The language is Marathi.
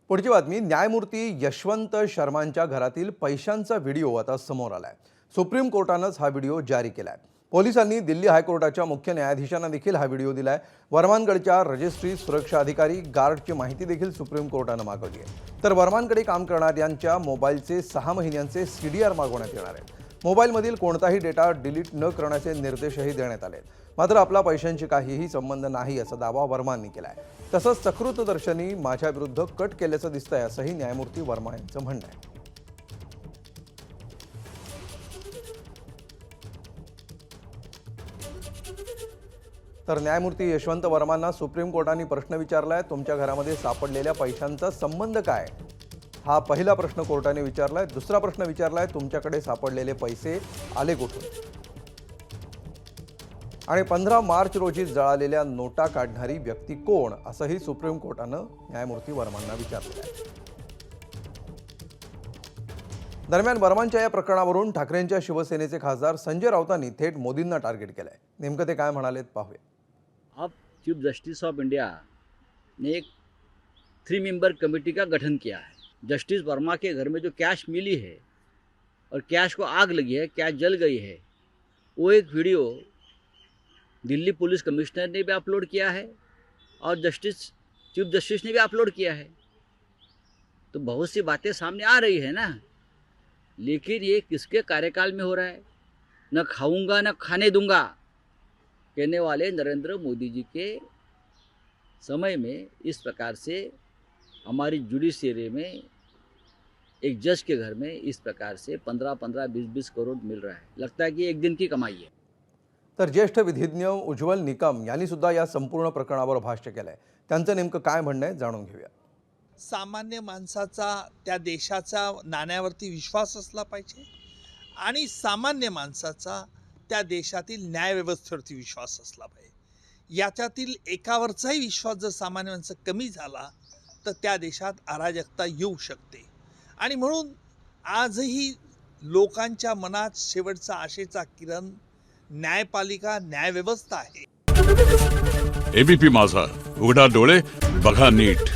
पुढची बातमी, न्यायमूर्ती यशवंत शर्मांच्या घरातील पैशांचा व्हिडिओ आता समोर आलाय। सुप्रीम कोर्टानंच हा व्हिडिओ जारी केलाय। पोलिसांनी दिल्ली हायकोर्टाच्या मुख्य न्यायाधीशांना देखील हा व्हिडिओ दिलाय। वर्मांकडच्या रजिस्ट्री, सुरक्षा अधिकारी, गार्डची माहिती देखील सुप्रीम कोर्टानं मागवली आहे। तर वर्मांकडे काम करणाऱ्यांच्या मोबाईलचे 6 महिन्यांचे CDR मागवण्यात येणार आहेत। मोबाईलमधील कोणताही डेटा डिलीट न करण्याचे निर्देशही देण्यात आले। मात्र आपला पैशांशी काहीही संबंध नाही असा दावा वर्मांनी केलाय। तसंच सकृतदर्शनी माझ्या विरुद्ध कट केल्याचं दिसतंय असंही न्यायमूर्ती वर्मा यांचं म्हणणं आहे। तर न्यायमूर्ती यशवंत वर्मांना सुप्रीम कोर्टाने प्रश्न विचारलाय, तुमच्या घरामध्ये सापडलेल्या पैशांचा संबंध काय? हा पहिला प्रश्न कोर्टाने विचारलाय। दुसरा प्रश्न विचारलाय, तुमच्याकडे सापडलेले पैसे आले कुठून? आणि 15 मार्च रोजी जळालेल्या नोटा काढणारी व्यक्ती कोण, असंही सुप्रीम कोर्टानं न्यायमूर्ती वर्मांना विचारलं आहे। दरम्यान वर्मांच्या या प्रकरणावरून ठाकरेंच्या शिवसेनेचे खासदार संजय राऊतांनी थेट मोदींना टार्गेट केलंय। नेमकं ते काय म्हणालेत पाहूया। अब चीफ जस्टिस ऑफ इंडिया ने एक 3 मेंबर कमेटी का गठन किया है। जस्टिस वर्मा के घर में जो कैश मिली है और कैश को आग लगी है, कैश जल गई है, वो एक वीडियो दिल्ली पुलिस कमिश्नर ने भी अपलोड किया है और चीफ जस्टिस ने भी अपलोड किया है। तो बहुत सी बातें सामने आ रही है ना, लेकिन ये किसके कार्यकाल में हो रहा है? न खाऊंगा न खाने दूंगा कहने वाले नरेंद्र मोदी जी के समय में इस प्रकार से हमारी जुडिशियरी में एक जज के घर में इस प्रकार से 15-15, 20-20 करोड़ मिल रहा है। लगता है कि एक दिन की कमाई है। तर ज्येष्ठ विधिज्ञ उज्ज्वल निकम यांनी सुद्धा या संपूर्ण प्रकरणावर भाष्य केलंय। त्यांचं नेमकं काय म्हणणं आहे जाणून घेऊया। सामान्य माणसाचा त्या देशाचा नाण्यावरती विश्वास असला पाहिजे आणि सामान्य माणसाचा त्या देशातील न्यायव्यवस्थेवरती विश्वास असला पाहिजे। याच्यातील एकावरचाही विश्वास जर सामान्य माणसं कमी झाला तर त्या देशात अराजकता येऊ शकते। आणि म्हणून आजही लोकांच्या मनात शेवटचा आशेचा किरण न्यायपालिका, न्यायव्यवस्था आहे। ABP माझा, उघडा डोळे बघा नीट।